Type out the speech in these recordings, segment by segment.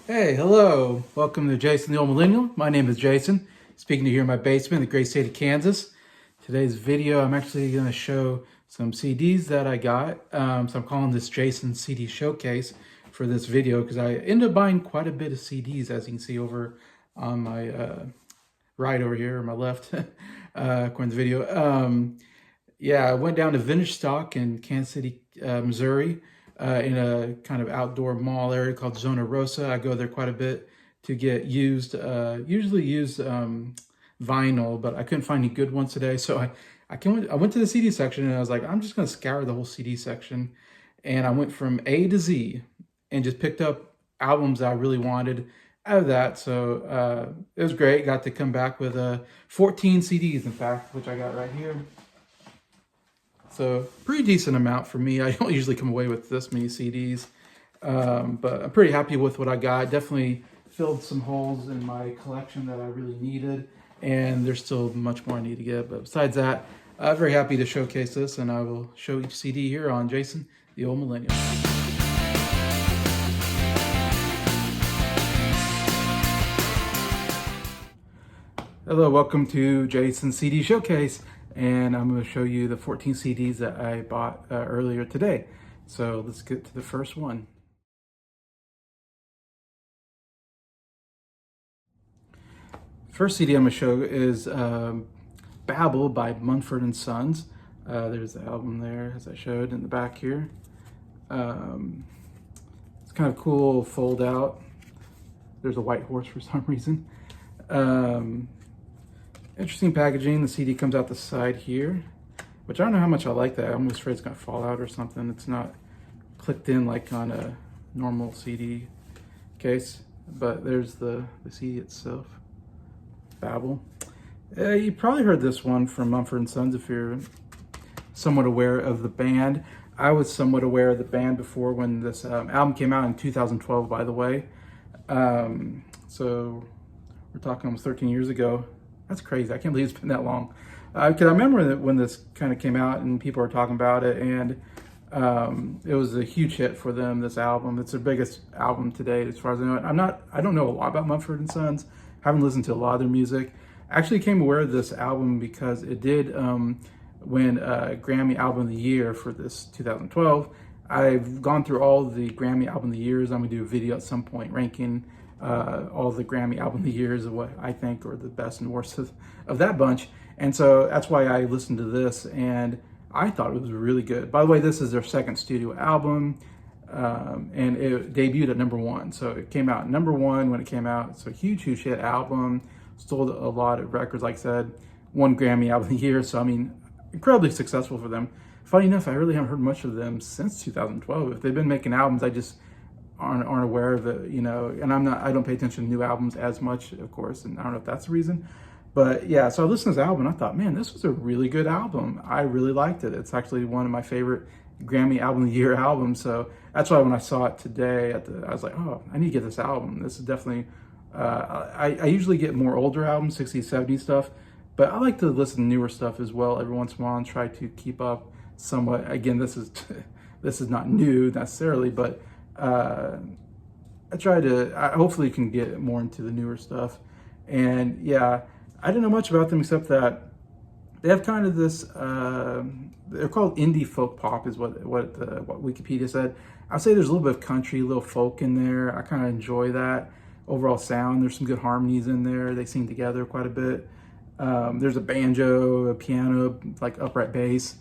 Hey, hello. Welcome to Jason the Old Millennial. My name is Jason, speaking to you here in my basement in the great state of Kansas. Today's video, I'm actually going to show some CDs that I got. So I'm calling this Jason CD Showcase for this video because I ended up buying quite a bit of CDs, as you can see over on my right over here, or my left, according to the video. Yeah, I went down to Vintage Stock in Kansas City, Missouri, in a kind of outdoor mall area called Zona Rosa. I go there quite a bit to get used, usually used vinyl, but I couldn't find any good ones today. So I went to the CD section and I was like, I'm just going to scour the whole CD section. And I went from A to Z and just picked up albums I really wanted out of that. So it was great. Got to come back with 14 CDs, in fact, which I got right here. So pretty decent amount for me. I don't usually come away with this many CDs, but I'm pretty happy with what I got. Definitely filled some holes in my collection that I really needed, and there's still much more I need to get. But besides that, I'm very happy to showcase this, and I will show each CD here on Jason the Old Millennial. Hello, welcome to Jason CD Showcase. And I'm going to show you the 14 CDs that I bought earlier today. So let's get to the first one. First CD I'm going to show is Babel by Mumford & Sons. There's the album there, as I showed in the back here. It's kind of cool fold out. There's a white horse for some reason. Interesting packaging. The CD comes out the side here, which I don't know how much I like that. I'm almost afraid it's going to fall out or something. It's not clicked in like on a normal CD case, but there's the CD itself. Babel. You probably heard this one from Mumford & Sons if you're somewhat aware of the band. I was somewhat aware of the band before when this album came out in 2012, by the way. So we're talking almost 13 years ago. That's crazy. I can't believe it's been that long. Because I remember that when this kind of came out and people were talking about it, and it was a huge hit for them, this album. It's their biggest album to date, as far as I know. I don't know a lot about Mumford & Sons. Haven't listened to a lot of their music. I actually came aware of this album because it did win Grammy Album of the Year for this 2012. I've gone through all the Grammy Album of the Years. I'm going to do a video at some point ranking all the Grammy Album of the Years of what I think are the best and worst of that bunch. And so that's why I listened to this, and I thought it was really good. By the way, this is their second studio album, and it debuted at #1. So it came out #1 when it came out. It's a huge, huge hit album. Sold a lot of records, like I said. Won Grammy Album of the Year. So, I mean, incredibly successful for them. Funny enough, I really haven't heard much of them since 2012. If they've been making albums, I just aren't aware of it, you know, and I don't pay attention to new albums as much, of course, and I don't know if that's the reason. But yeah, so I listened to this album and I thought, man, this was a really good album. I really liked it. It's actually one of my favorite Grammy Album of the Year albums. So that's why when I saw it today, I was like, oh, I need to get this album. This is definitely, I usually get more older albums, 60s, 70s stuff, but I like to listen to newer stuff as well every once in a while and try to keep up somewhat. Again, this is not new necessarily, but I hopefully can get more into the newer stuff. And yeah, I didn't know much about them except that they have kind of this, they're called indie folk pop is what Wikipedia said. I'd say there's a little bit of country, a little folk in there. I kind of enjoy that overall sound. There's some good harmonies in there. They sing together quite a bit. There's a banjo, a piano, like upright bass.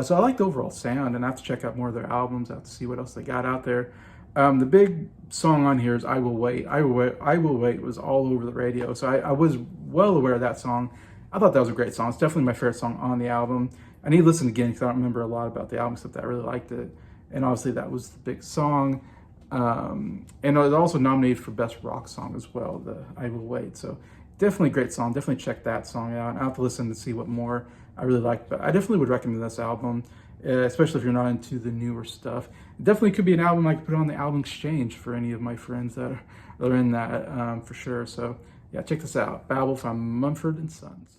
So I like the overall sound, and I have to check out more of their albums. I have to see what else they got out there. The big song on here is I Will Wait. I Will Wait was all over the radio. So I was well aware of that song. I thought that was a great song. It's definitely my favorite song on the album. I need to listen again because I don't remember a lot about the album except that I really liked it. And obviously that was the big song. And it was also nominated for Best Rock Song as well, the I Will Wait. So definitely a great song. Definitely check that song out. I'll have to listen to see what more I really liked. But I definitely would recommend this album. Especially if you're not into the newer stuff. It definitely could be an album I could put on the album exchange for any of my friends that are in that for sure. So yeah, check this out. Babel from Mumford & Sons.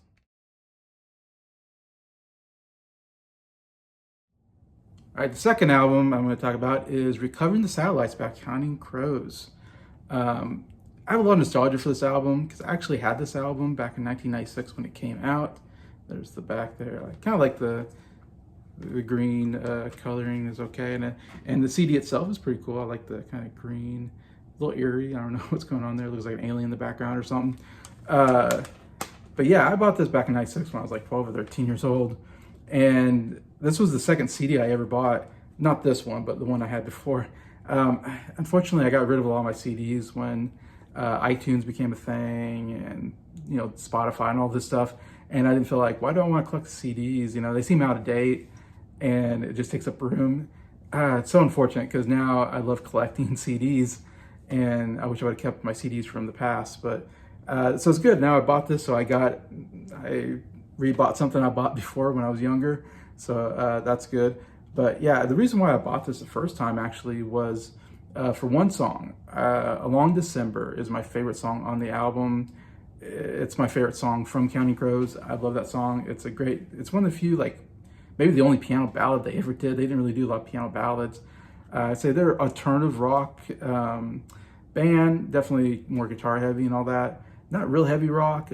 All right, the second album I'm going to talk about is Recovering the Satellites by Counting Crows. Um, I have a lot of nostalgia for this album because I actually had this album back in 1996 when it came out. There's the back there. I kind of like the green coloring is okay, and the CD itself is pretty cool. I like the kind of green, a little eerie. I don't know what's going on there. It looks like an alien in the background or something. But yeah, I bought this back in '96 when I was like 12 or 13 years old, and this was the second CD I ever bought. Not this one, but the one I had before. Unfortunately, I got rid of a lot of my CDs when iTunes became a thing, and Spotify and all this stuff. And I didn't feel like, why do I want to collect the CDs? They seem out of date, and it just takes up room. It's so unfortunate because now I love collecting CDs, and I wish I would have kept my CDs from the past. But so it's good. Now I bought this, so I rebought something I bought before when I was younger. So that's good. But yeah, the reason why I bought this the first time actually was for one song. Along December is my favorite song on the album. It's my favorite song from Counting Crows. I love that song. It's one of the few, like, maybe the only piano ballad they ever did. They didn't really do a lot of piano ballads. I'd say they're alternative rock band, definitely more guitar heavy and all that. Not real heavy rock,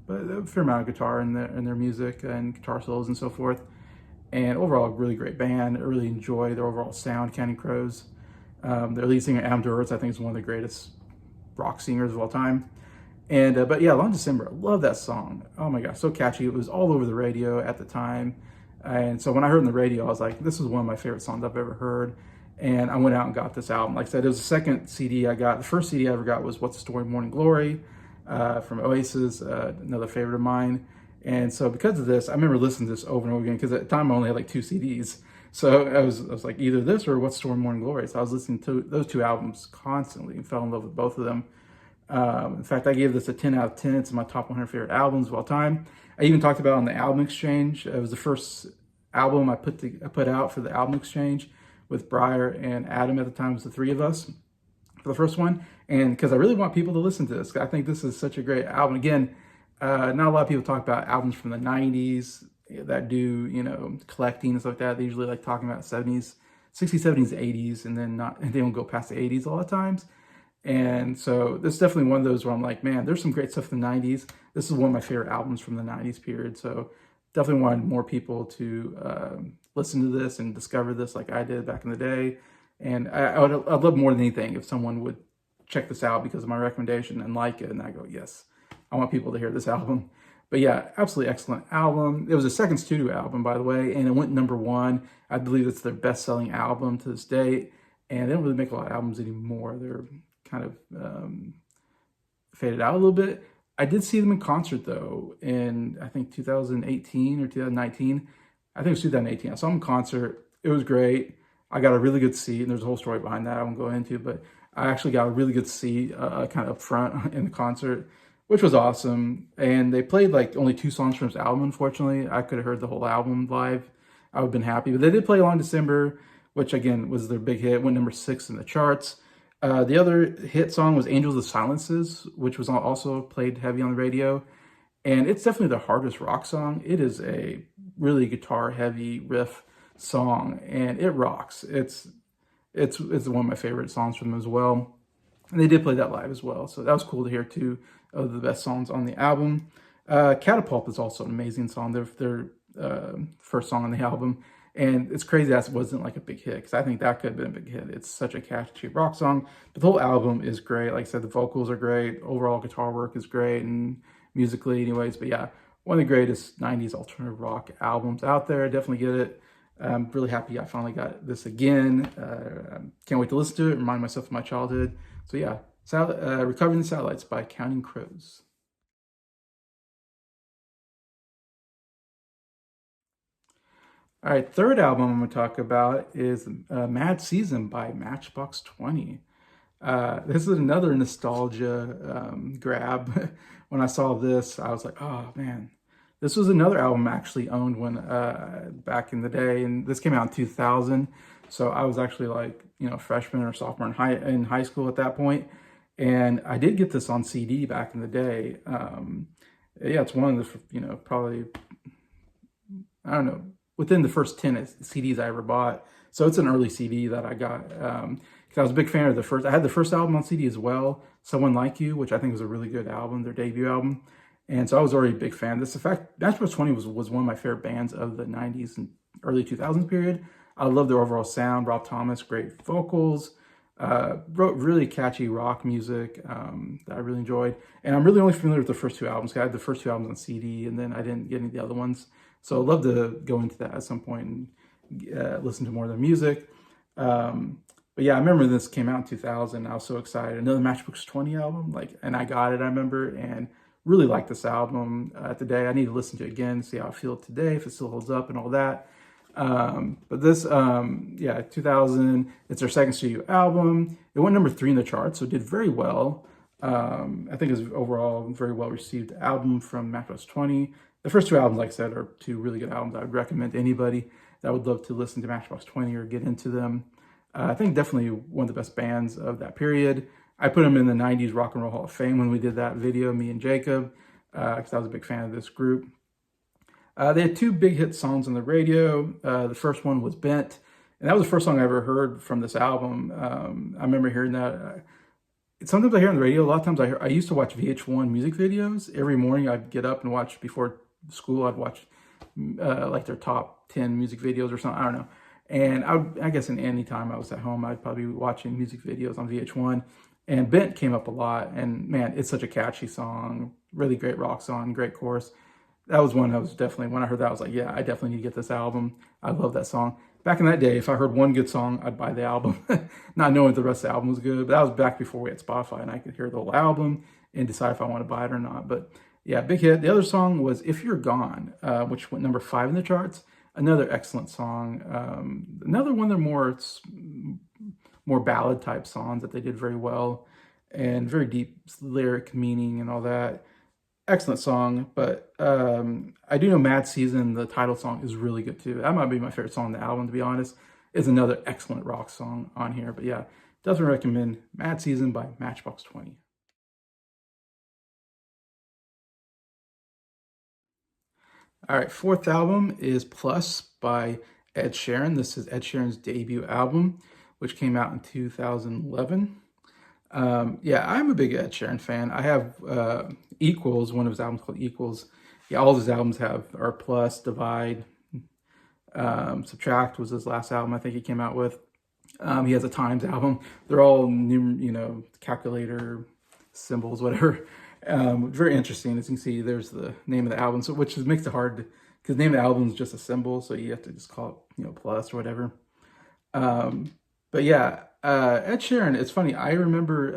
but a fair amount of guitar in their music and guitar solos and so forth. And overall, really great band. I really enjoy their overall sound, Counting Crows. Their lead singer, Adam Duritz, I think is one of the greatest rock singers of all time. And but yeah, Long December, I love that song. Oh my gosh, so catchy. It was all over the radio at the time. And so when I heard it on the radio, I was like, this is one of my favorite songs I've ever heard. And I went out and got this album. Like I said, it was the second CD I got. The first CD I ever got was What's the Story, Morning Glory from Oasis, another favorite of mine. And so because of this, I remember listening to this over and over again because at the time I only had like 2 CDs. So I was like either this or What's the Story, Morning Glory. So I was listening to those 2 albums constantly and fell in love with both of them. In fact, I gave this a 10 out of 10. It's my top 100 favorite albums of all time. I even talked about it on the album exchange. It was the first album I put out for the album exchange with Briar and Adam at the time. It was the 3 of us for the first one. And because I really want people to listen to this. I think this is such a great album. Again, not a lot of people talk about albums from the 90s that do, collecting and stuff like that. They usually like talking about 70s, 60s, 70s, 80s, and they don't go past the 80s a lot of times. And so this is definitely one of those where I'm like, man, there's some great stuff in the 90s. This is one of my favorite albums from the 90s period. So definitely wanted more people to listen to this and discover this like I did back in the day. And I'd love more than anything if someone would check this out because of my recommendation and like it. And I go, yes, I want people to hear this album. But yeah, absolutely excellent album. It was a second studio album, by the way, and it went #1. I believe it's their best-selling album to this date. And they don't really make a lot of albums anymore. They're kind of faded out a little bit. I did see them in concert though in I think 2018 or 2019. I think it was 2018. I saw them in concert. It was great. I got a really good seat, and there's a whole story behind that I won't go into, but I actually got a really good seat kind of up front in the concert, which was awesome. And they played like only 2 songs from his album, unfortunately. I could have heard the whole album live. I would have been happy. But they did play Long December, which again was their big hit, went #6 in the charts. The other hit song was Angels of Silences, which was also played heavy on the radio. And it's definitely the hardest rock song. It is a really guitar-heavy riff song, and it rocks. It's one of my favorite songs from them as well. And they did play that live as well, so that was cool to hear too. Of the best songs on the album. Catapult is also an amazing song. Their first song on the album. And it's crazy that it wasn't like a big hit, because I think that could have been a big hit. It's such a catchy rock song. But the whole album is great. Like I said, the vocals are great. Overall guitar work is great, and musically anyways. But yeah, one of the greatest 90s alternative rock albums out there. Definitely get it. I'm really happy I finally got this again. Can't wait to listen to it, remind myself of my childhood. So yeah, Recovering the Satellites by Counting Crows. All right, third album I'm going to talk about is Mad Season by Matchbox 20. This is another nostalgia grab. When I saw this, I was like, oh man. This was another album I actually owned when back in the day, and this came out in 2000. So I was actually like, freshman or sophomore in high school at that point. And I did get this on CD back in the day. Yeah, it's one of the, probably, I don't know, within the first 10 CDs I ever bought. So it's an early CD that I got. 'Cause I was a big fan of the first. I had the first album on CD as well, Someone Like You, which I think was a really good album, their debut album. And so I was already a big fan. This, in fact, Matchbox 20 was one of my favorite bands of the 90s and early 2000s period. I love their overall sound. Rob Thomas, great vocals. Wrote really catchy rock music that I really enjoyed. And I'm really only familiar with the first two albums. I had the first two albums on CD, and then I didn't get any of the other ones. So I'd love to go into that at some point and listen to more of their music. But yeah, I remember this came out in 2000. I was so excited. Another Matchbox 20 album, and I got it, I remember, and really liked this album today. I need to listen to it again, see how I feel today, if it still holds up and all that. But this, yeah, 2000, it's their second studio album. It went number 3 in the charts, so it did very well. I think it was overall very well received album from Matchbox 20. The first two albums, like I said, are two really good albums I would recommend to anybody that would love to listen to Matchbox 20 or get into them. I think definitely one of the best bands of that period. I put them in the 90s Rock and Roll Hall of Fame when we did that video, me and Jacob, because I was a big fan of this group. They had two big hit songs on the radio. The first one was Bent, and that was the first song I ever heard from this album. I remember hearing that. Sometimes I hear on the radio. A lot of times I used to watch VH1 music videos. Every morning I'd get up and watch, before school, I'd watch like their top 10 music videos or something. I don't know. And I guess in any time I was at home, I'd probably be watching music videos on VH1. And Bent came up a lot. And man, it's such a catchy song. Really great rock song, great chorus. That was one I was definitely, when I heard that, I was like, yeah, I definitely need to get this album. I love that song. Back in that day, if I heard one good song, I'd buy the album, not knowing if the rest of the album was good. But that was back before we had Spotify, and I could hear the whole album and decide if I want to buy it or not. But yeah, big hit. The other song was If You're Gone, which went number 5 in the charts. Another excellent song. Another one of their more ballad type songs that they did very well, and very deep lyric meaning and all that. Excellent song, but I do know Mad Season, the title song, is really good too. That might be my favorite song on the album, to be honest. It's another excellent rock song on here. But yeah, definitely recommend Mad Season by Matchbox 20. All right, fourth album is Plus by Ed Sheeran. This is Ed Sheeran's debut album, which came out in 2011. Yeah, I'm a big Ed Sheeran fan. I have Equals, one of his albums called Equals. Yeah, all of his albums are Plus, Divide, Subtract was his last album I think he came out with. He has a Times album. They're all new, calculator symbols, whatever. Very interesting. As you can see, there's the name of the album, so which makes it hard because the name of the album is just a symbol, so you have to just call it, Plus or whatever. But yeah, Ed Sheeran, it's funny. I remember,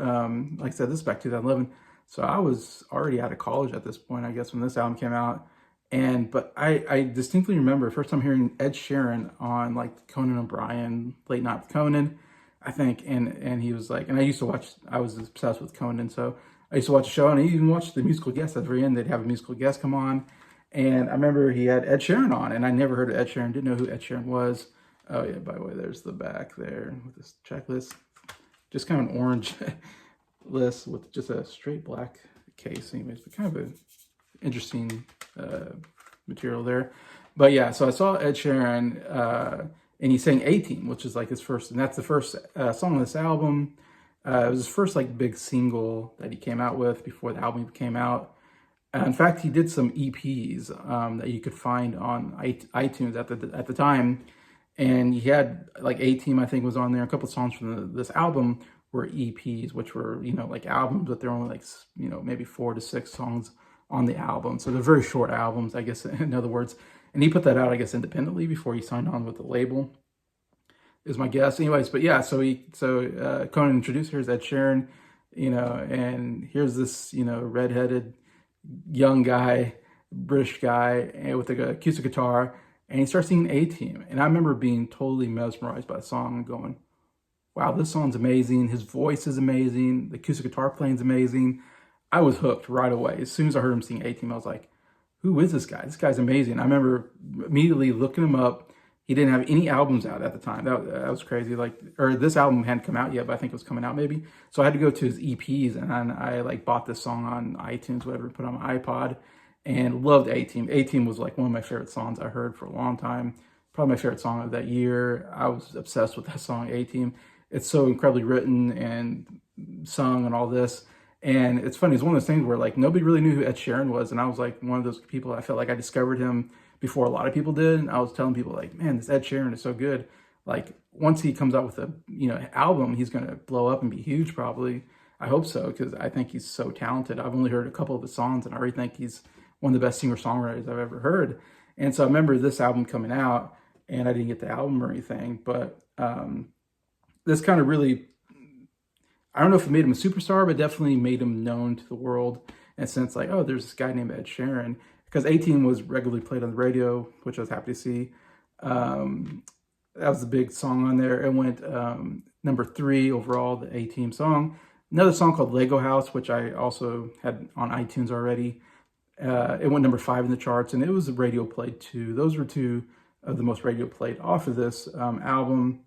like I said, this is back 2011. So I was already out of college at this point, I guess, when this album came out. But I distinctly remember first time hearing Ed Sheeran on like Conan O'Brien, Late Night with Conan, I think. And he was like, and I was obsessed with Conan. So I used to watch the show, and I even watched the musical guest at the very end. They'd have a musical guest come on. And I remember he had Ed Sheeran on, and I never heard of Ed Sheeran, didn't know who Ed Sheeran was. Oh yeah, by the way, there's the back there with this checklist. Just kind of an orange list with just a straight black case. Anyways, but kind of an interesting material there. But yeah, so I saw Ed Sheeran, and he sang A-Team, which is like his first, and that's the first song on this album. It was his first like big single that he came out with before the album came out. In fact, he did some EPs that you could find on iTunes at the time. And he had like A-Team, I think, was on there. A couple of songs from this album were EPs, which were, like albums, but they're only like, maybe 4 to 6 songs on the album. So they're very short albums, I guess, in other words. And he put that out, I guess, independently before he signed on with the label, is my guess. Anyways, but yeah, so Conan introduced, here's Ed Sheeran, and here's this, redheaded young guy, British guy with an acoustic guitar. And he starts singing A-Team. And I remember being totally mesmerized by the song and going, wow, this song's amazing. His voice is amazing. The acoustic guitar playing is amazing. I was hooked right away. As soon as I heard him sing A-Team, I was like, who is this guy? This guy's amazing. I remember immediately looking him up. He didn't have any albums out at the time. That was crazy. Or this album hadn't come out yet, but I think it was coming out maybe. So I had to go to his EPs, and I bought this song on iTunes, whatever, put on my iPod. And loved A-Team. A-Team was like one of my favorite songs I heard for a long time. probably my favorite song of that year. I was obsessed with that song, A-Team. It's so incredibly written and sung and all this. And it's funny, it's one of those things where like nobody really knew who Ed Sheeran was. And I was like one of those people, I felt like I discovered him before a lot of people did. And I was telling people like, man, this Ed Sheeran is so good. Like once he comes out with a, album, he's going to blow up and be huge probably. I hope so, because I think he's so talented. I've only heard a couple of his songs and I already think he's one of the best singer-songwriters I've ever heard. And so I remember this album coming out and I didn't get the album or anything, but this kind of really, I don't know if it made him a superstar, but definitely made him known to the world. And since like, oh, there's this guy named Ed Sheeran, because 18 was regularly played on the radio, which I was happy to see. That was the big song on there. It went number 3 overall, the 18 song. Another song called Lego House, which I also had on iTunes already. It went number 5 in the charts, and it was radio played too. Those were 2 of the most radio played off of this album.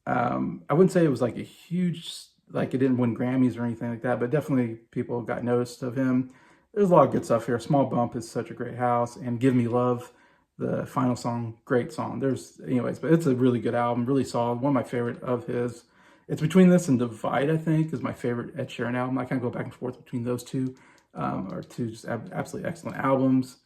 I wouldn't say it was like a huge, like it didn't win Grammys or anything like that, but definitely people got noticed of him. There's a lot of good stuff here. Small Bump is such a great house, and Give Me Love, the final song, great song. Anyways, but it's a really good album, really solid. One of my favorite of his. It's between this and Divide, I think, is my favorite Ed Sheeran album. I kind of go back and forth between those two, or 2 just absolutely excellent albums.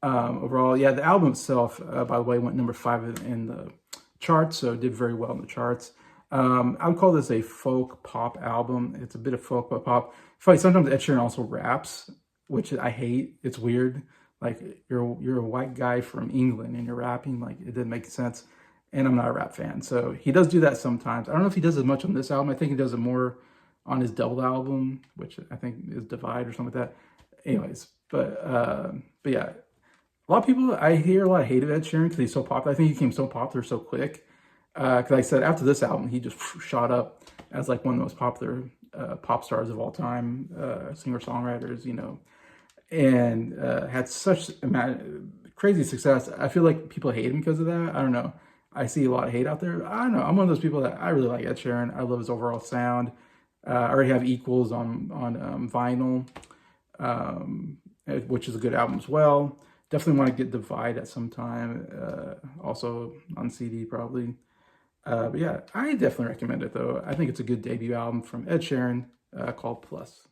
Overall, yeah, the album itself, by the way, went number 5 in the charts, so it did very well in the charts. I would call this a folk pop album. It's a bit of folk pop. Funny, sometimes Ed Sheeran also raps, which I hate. It's weird. Like you're a white guy from England and you're rapping. Like it didn't make sense. And I'm not a rap fan, so he does do that sometimes. I don't know if he does as much on this album. I think he does it more on his double album, which I think is Divide or something like that. Anyways, but yeah, a lot of people, I hear a lot of hate of Ed Sheeran because he's so popular. I think he became so popular so quick. Because I said after this album, he just shot up as like one of the most popular pop stars of all time, singer-songwriters, and had such crazy success. I feel like people hate him because of that. I don't know. I see a lot of hate out there. I don't know. I'm one of those people that I really like Ed Sheeran. I love his overall sound. I already have Equals on vinyl, which is a good album as well. Definitely want to get Divide at some time. Also on CD probably. But yeah, I definitely recommend it though. I think it's a good debut album from Ed Sheeran called Plus.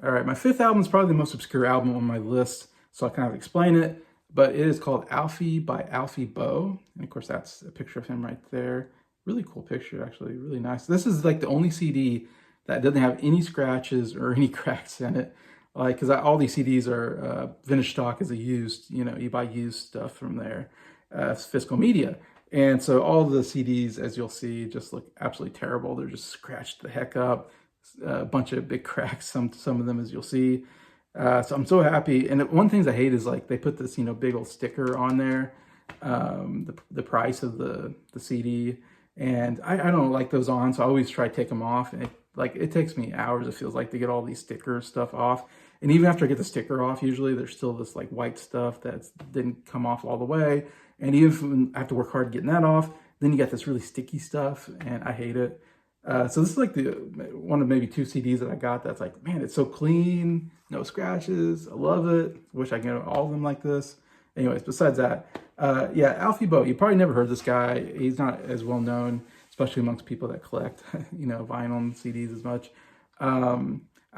All right, my 5th album is probably the most obscure album on my list, so I'll kind of explain it. But it is called Alfie by Alfie Boe. And of course, that's a picture of him right there. Really cool picture, actually, really nice. This is like the only CD that doesn't have any scratches or any cracks in it. Like, because all these CDs are vintage stock as a used, you buy used stuff from there. It's physical media. And so all the CDs, as you'll see, just look absolutely terrible. They're just scratched the heck up. A bunch of big cracks, some of them, as you'll see. So I'm so happy. And one of the things I hate is like they put this, big old sticker on there, the price of the CD. And I don't like those on, so I always try to take them off. And it takes me hours, it feels like, to get all these sticker stuff off. And even after I get the sticker off, usually there's still this like white stuff that didn't come off all the way. And even I have to work hard getting that off, then you get this really sticky stuff, and I hate it. So this is like one of maybe 2 CDs that I got that's like, man, it's so clean, no scratches. I love it. Wish I could get all of them like this. Anyways, besides that, yeah, Alfie Boe, you probably never heard this guy. He's not as well known, especially amongst people that collect, vinyl and CDs as much.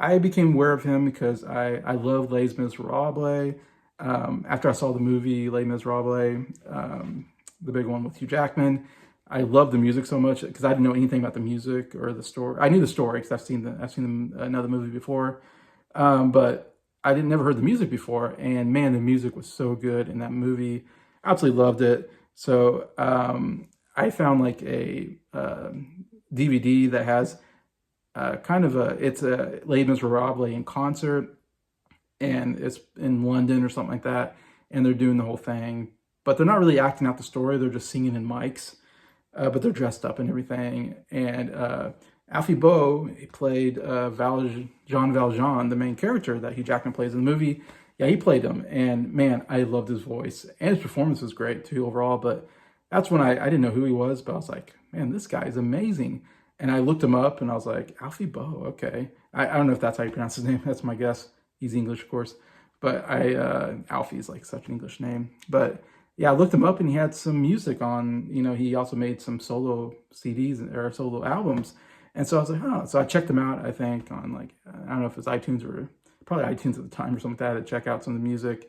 I became aware of him because I love Les Miserables. After I saw the movie Les Miserables, the big one with Hugh Jackman, I love the music so much because I didn't know anything about the music or the story. I knew the story because I've seen another movie before, but I never heard the music before. And man, the music was so good in that movie. Absolutely loved it. So I found like a DVD that has it's a Les Miserables in concert, and it's in London or something like that, and they're doing the whole thing, but they're not really acting out the story. They're just singing in mics. But they're dressed up and everything. And Alfie Boe played Jean Valjean, the main character that Hugh Jackman plays in the movie. Yeah, he played him. And man, I loved his voice. And his performance was great too overall. But that's when I didn't know who he was, but I was like, man, this guy is amazing. And I looked him up and I was like, Alfie Boe, okay. I don't know if that's how you pronounce his name. That's my guess. He's English, of course. but Alfie's like such an English name. But yeah, I looked him up and he had some music on, he also made some solo CDs or solo albums. And so I was like, oh, so I checked him out, I think, on like, I don't know if it's iTunes or probably iTunes at the time or something like that, to check out some of the music.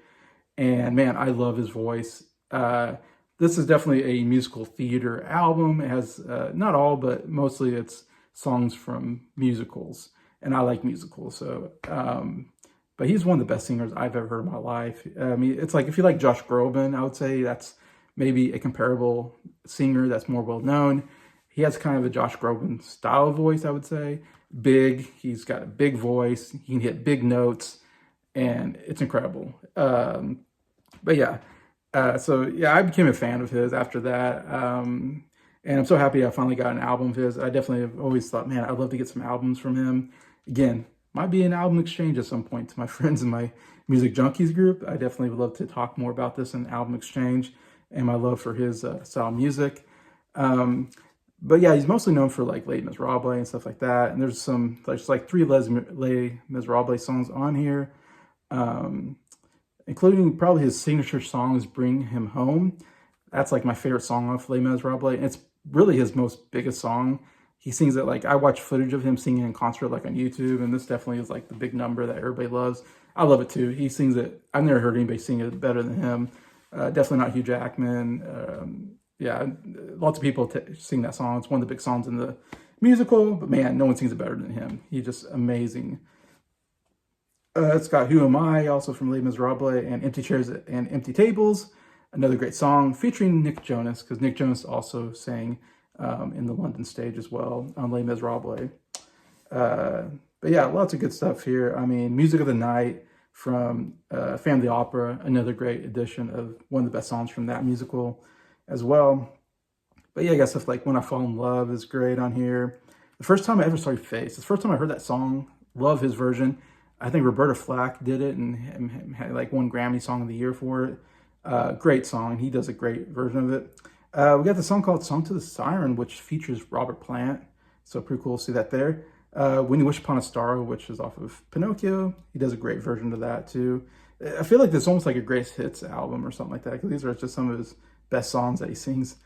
And man, I love his voice. This is definitely a musical theater album. It has, not all, but mostly it's songs from musicals. And I like musicals, so, but he's one of the best singers I've ever heard in my life. I mean, it's like, if you like Josh Groban, I would say that's maybe a comparable singer that's more well known. He has kind of a Josh Groban style voice, I would say. Big, he's got a big voice, he can hit big notes, and it's incredible. But yeah, so yeah, I became a fan of his after that. And I'm so happy I finally got an album of his. I definitely have always thought, man, I'd love to get some albums from him. Again, might be an album exchange at some point to my friends in my Music Junkies group. I definitely would love to talk more about this in album exchange and my love for his style of music. But yeah, he's mostly known for like Les Miserables and stuff like that. And there's like 3 Les Miserables songs on here, including probably his signature song is Bring Him Home. That's like my favorite song off Les Miserables. And it's really his most biggest song. He sings it like, I watch footage of him singing in concert like on YouTube, and this definitely is like the big number that everybody loves. I love it too. He sings it. I've never heard anybody sing it better than him. Definitely not Hugh Jackman. Yeah, lots of people sing that song. It's one of the big songs in the musical, but man, no one sings it better than him. He's just amazing. It's got Who Am I, also from Les Miserables, and Empty Chairs and Empty Tables, another great song featuring Nick Jonas, because Nick Jonas also sang in the London stage as well on Les Miserables. But yeah, lots of good stuff here. I mean, Music of the Night from Family Opera, another great edition of one of the best songs from that musical as well. But yeah, I guess stuff like When I Fall in Love is great on here. The first time I ever saw Face, the first time I heard that song, love his version. I think Roberta Flack did it and had like won Grammy Song of the Year for it. Great song. He does a great version of it. We got the song called Song to the Siren, which features Robert Plant. So pretty cool to see that there. When You Wish Upon a Star, which is off of Pinocchio. He does a great version of that too. I feel like this is almost like a greatest hits album or something like that, because these are just some of his best songs that he sings.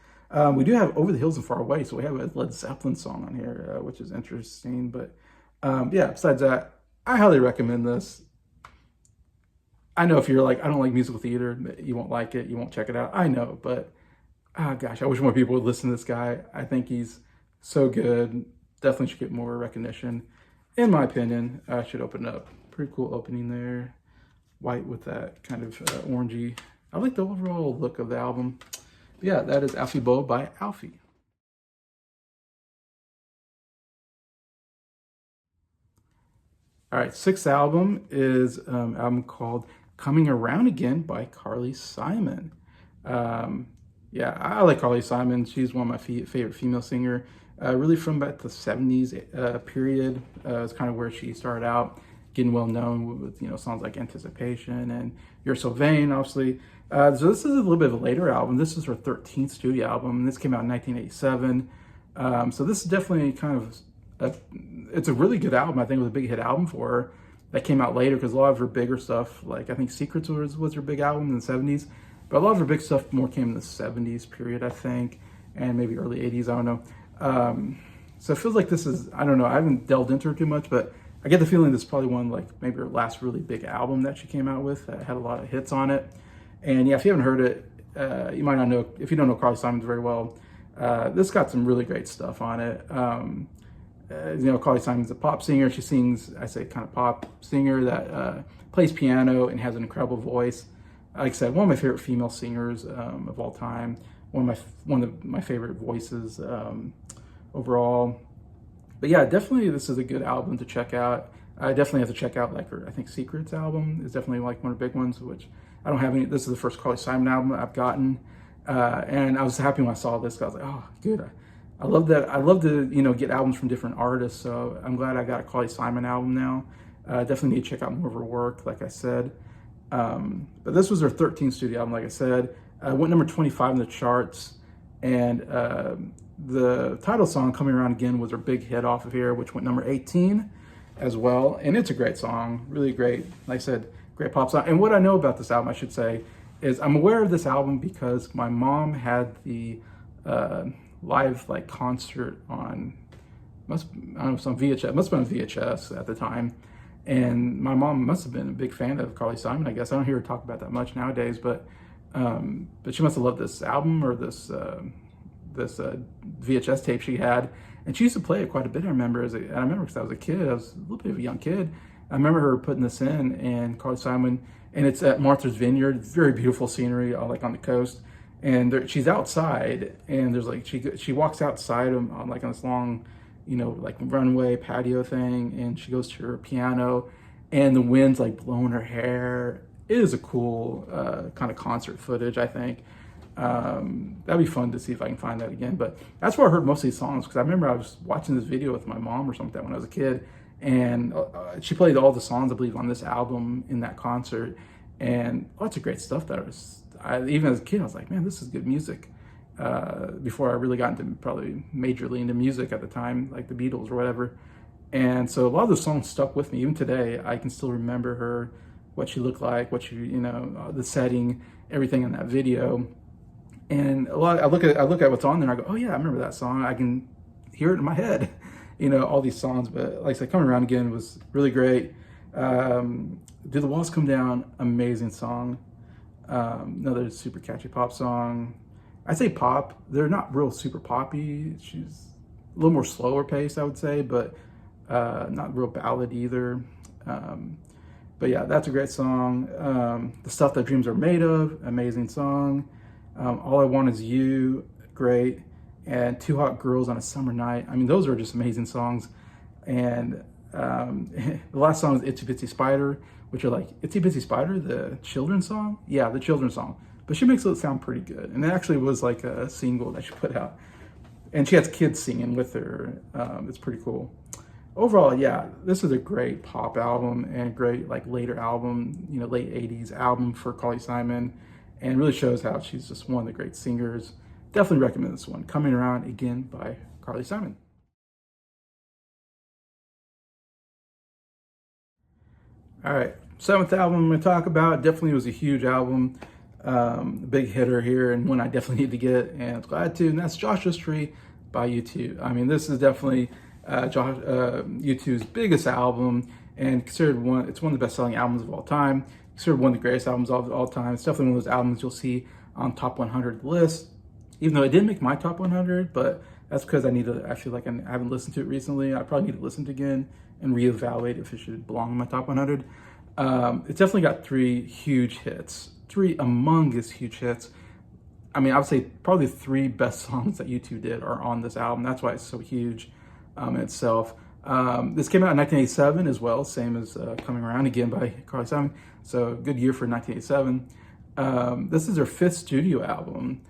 We do have Over the Hills and Far Away, so we have a Led Zeppelin song on here, which is interesting. But yeah, besides that, I highly recommend this. I know if you're like, I don't like musical theater, you won't like it, you won't check it out. I know, but gosh, I wish more people would listen to this guy. I think he's so good. Definitely should get more recognition. In my opinion, I should open up. Pretty cool opening there. White with that kind of orangey. I like the overall look of the album. But yeah, that is Alfie Boe by Alfie. All right, 6th album is an album called Coming Around Again by Carly Simon. Yeah, I like Carly Simon. She's one of my favorite female singer. Really from about the 70s period. It's kind of where she started out, getting well known with songs like Anticipation and You're So Vain, obviously. So this is a little bit of a later album. This is her 13th studio album. This came out in 1987. So this is definitely kind of it's a really good album. I think it was a big hit album for her that came out later, because a lot of her bigger stuff, like I think Secrets was her big album in the 70s, but a lot of her big stuff more came in the 70s period, I think, and maybe early 80s, I don't know. So it feels like this is, I don't know, I haven't delved into her too much, but I get the feeling this is probably one, like maybe her last really big album that she came out with that had a lot of hits on it. And yeah, if you haven't heard it, you might not know, if you don't know Carly Simon very well, this got some really great stuff on it. Carly Simon's a pop singer. She sings, I say, kind of pop singer that plays piano and has an incredible voice. Like I said, one of my favorite female singers of all time. One of my favorite voices overall. But yeah, definitely this is a good album to check out. I definitely have to check out like her, I think Secrets album is definitely like one of the big ones, which I don't have any. This is the first Carly Simon album I've gotten. And I was happy when I saw this, because I was like, oh, good. I love that. I love to, get albums from different artists. So I'm glad I got a Carly Simon album now. Definitely need to check out more of her work, like I said. But this was her 13th studio album, like I said. Went number 25 in the charts. And the title song, Coming Around Again, was her big hit off of here, which went number 18 as well. And it's a great song, really great. Like I said, great pop song. And what I know about this album, I should say, is I'm aware of this album because my mom had the live like concert on, I don't know, some VHS, must have been VHS at the time. And my mom must have been a big fan of Carly Simon, I guess. I don't hear her talk about that much nowadays, but she must have loved this album or this VHS tape she had, and she used to play it quite a bit. I remember because I was a kid, I was a little bit of a young kid. I remember her putting this in, and Carly Simon, and it's at Martha's Vineyard. Very beautiful scenery, all like on the coast, and she's outside, and there's like she walks outside on like on this long, like runway patio thing, and she goes to her piano, and the wind's like blowing her hair. It is a cool kind of concert footage, I think. That'd be fun to see if I can find that again. But that's where I heard most of these songs, because I remember I was watching this video with my mom or something when I was a kid, and she played all the songs, I believe, on this album in that concert. And lots of great stuff that even as a kid, I was like, man, this is good music. Before I really got into probably majorly into music at the time, like the Beatles or whatever. And so a lot of those songs stuck with me. Even today, I can still remember her, what she looked like, the setting, everything in that video. And I look at what's on there and I go, oh yeah, I remember that song. I can hear it in my head, all these songs. But like I said, Coming Around Again was really great. Do the Walls Come Down, amazing song. Another super catchy pop song. I say pop, they're not real super poppy. She's a little more slower paced, I would say, but not real ballad either. But yeah, that's a great song. The Stuff That Dreams Are Made Of, amazing song. All I Want Is You, great. And Two Hot Girls on a Summer Night. I mean, those are just amazing songs. And the last song is Itsy Bitsy Spider, which are like, Itsy Bitsy Spider, the children's song? Yeah, the children's song. But she makes it sound pretty good. And it actually was like a single that she put out. And she has kids singing with her. It's pretty cool. Overall, yeah, this is a great pop album and a great like later album, late 80s album for Carly Simon. And really shows how she's just one of the great singers. Definitely recommend this one. Coming Around Again by Carly Simon. All right, seventh album I'm going to talk about. Definitely was a huge album, big hitter here, and one I definitely need to get, and I'm glad to. And that's Joshua's Tree by U2. I mean, this is definitely U2's biggest album, and considered it's one of the best-selling albums of all time. Considered one of the greatest albums of all time. It's definitely one of those albums you'll see on top 100 list. Even though it didn't make my top 100, but that's because I need to actually I haven't listened to it recently. I probably need to listen to it again and reevaluate if it should belong in my top 100. It's definitely got three huge hits, three humongous huge hits. I mean, I would say probably the three best songs that U2 did are on this album. That's why it's so huge in itself. This came out in 1987 as well, same as Coming Around Again by Carly Simon. So good year for 1987. This is their fifth studio album,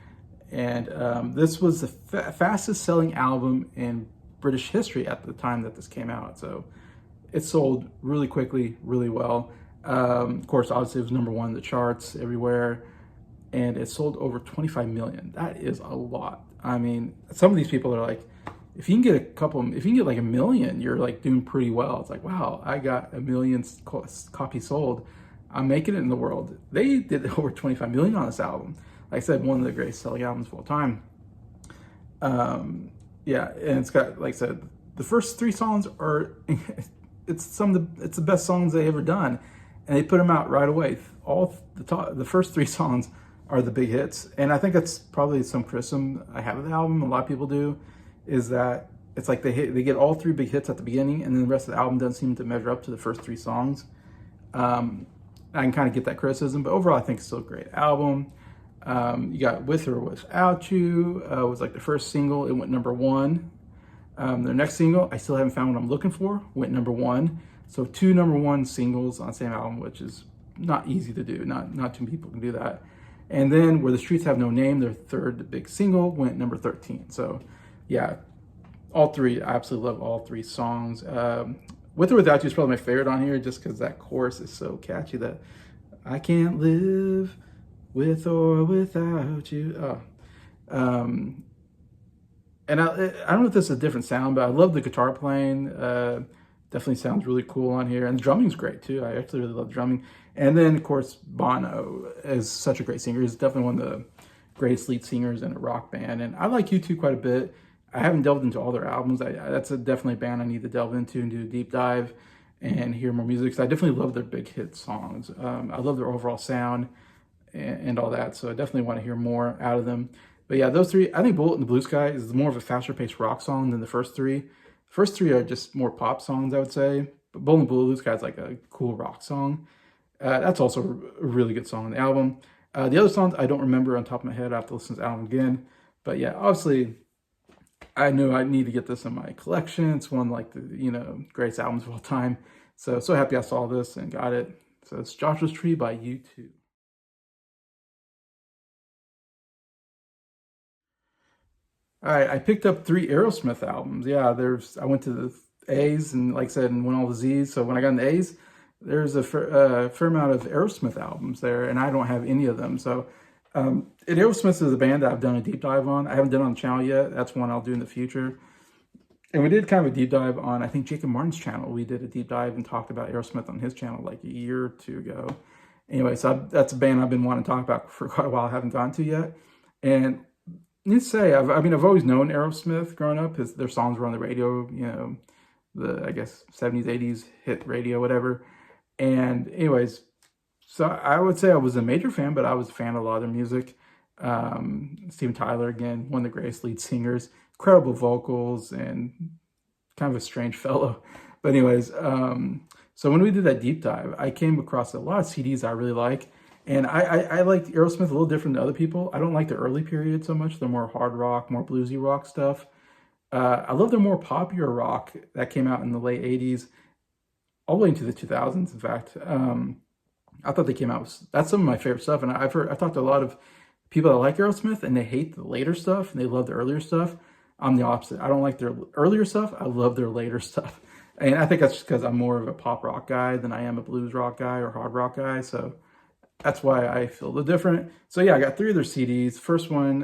and this was the fastest selling album in British history at the time that this came out. So it sold really quickly, really well. Of course, obviously it was number one in the charts everywhere, and it sold over 25 million. That is a lot. I mean, some of these people are like, if you can get like a million, you're like doing pretty well. It's like, wow, I got 1 million copies sold. I'm making it in the world. They did over 25 million on this album. Like I said, one of the greatest selling albums of all time. Yeah, and it's got, like I said, the first three songs are, it's the best songs they ever done. And they put them out right away. The first three songs are the big hits. And I think that's probably some criticism I have of the album, a lot of people do, is that it's like they get all three big hits at the beginning, and then the rest of the album doesn't seem to measure up to the first three songs. I can kind of get that criticism, but overall I think it's still a great album. You got With or Without You, was like the first single. It went number one. Their next single, I Still Haven't Found What I'm Looking For, went number one. So 2 number one singles on the same album, which is not easy to do. Not too many people can do that. And then Where the Streets Have No Name, their third big single, went number 13. So yeah, all three, I absolutely love all three songs. With or Without You is probably my favorite on here, just because that chorus is so catchy, that I can't live with or without you. And I don't know if this is a different sound, but I love the guitar playing. Definitely sounds really cool on here. And the drumming's great too. I actually really love the drumming. And then, of course, Bono is such a great singer. He's definitely one of the greatest lead singers in a rock band. And I like U2 quite a bit. I haven't delved into all their albums. That's definitely a band I need to delve into and do a deep dive and hear more music. So I definitely love their big hit songs. I love their overall sound and all that. So I definitely want to hear more out of them. But yeah, those three, I think Bullet in the Blue Sky is more of a faster paced rock song than the first three. First three are just more pop songs, I would say. But Bullet in the Blue Sky is like a cool rock song. That's also a really good song on the album. The other songs I don't remember on top of my head. I have to listen to the album again. But yeah, obviously, I knew I need to get this in my collection. It's one of like the greatest albums of all time. So happy I saw this and got it. So it's Joshua's Tree by U2. All right, I picked up 3 Aerosmith albums. Yeah, I went to the A's and like I said, and went all the Z's. So when I got in the A's, there's a fair amount of Aerosmith albums there, and I don't have any of them. So Aerosmith is a band that I've done a deep dive on. I haven't done it on the channel yet. That's one I'll do in the future. And we did kind of a deep dive on, I think, Jacob Martin's channel. We did a deep dive and talked about Aerosmith on his channel like a year or two ago. Anyway, so that's a band I've been wanting to talk about for quite a while. I haven't gotten to yet. And need to say, I've always known Aerosmith growing up. Their songs were on the radio, I guess 70s, 80s hit radio, whatever. And anyways, so I would say I was a major fan, but I was a fan of a lot of their music. Steven Tyler, again, one of the greatest lead singers, incredible vocals, and kind of a strange fellow. But anyways, so when we did that deep dive, I came across a lot of CDs I really like. And I like Aerosmith a little different than other people. I don't like the early period so much. They're more hard rock, more bluesy rock stuff. I love their more popular rock that came out in the late 80s, all the way into the 2000s, in fact. I thought they came out, that's some of my favorite stuff. And I've talked to a lot of people that like Aerosmith and they hate the later stuff and they love the earlier stuff. I'm the opposite. I don't like their earlier stuff. I love their later stuff. And I think that's just because I'm more of a pop rock guy than I am a blues rock guy or hard rock guy. So that's why I feel a little different. So yeah, I got 3 of their CDs. First one,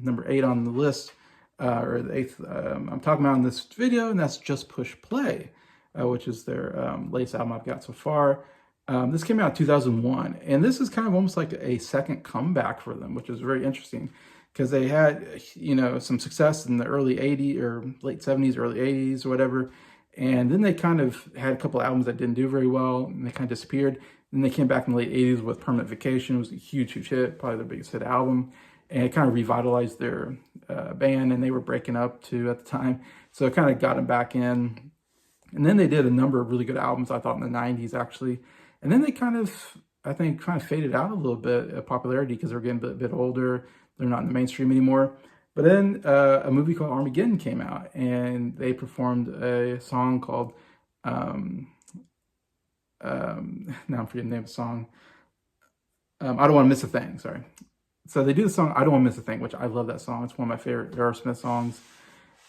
number 8 on the list, or the 8th I'm talking about in this video, and that's Just Push Play, which is their latest album I've got so far. This came out in 2001, and this is kind of almost like a second comeback for them, which is very interesting because they had, some success in the early 80s or late 70s, early 80s or whatever. And then they kind of had a couple albums that didn't do very well, and they kind of disappeared. Then they came back in the late 80s with Permanent Vacation. It was a huge, huge hit, probably their biggest hit album. And it kind of revitalized their band, and they were breaking up too at the time. So it kind of got them back in. And then they did a number of really good albums, I thought, in the 90s, actually. And then they kind of faded out a little bit of popularity because they're getting a bit older. They're not in the mainstream anymore. But then a movie called Armageddon came out, and they performed a song called, now I'm forgetting the name of the song. I Don't Want to Miss a Thing, sorry. So they do the song I Don't Want to Miss a Thing, which I love that song. It's one of my favorite Aerosmith songs.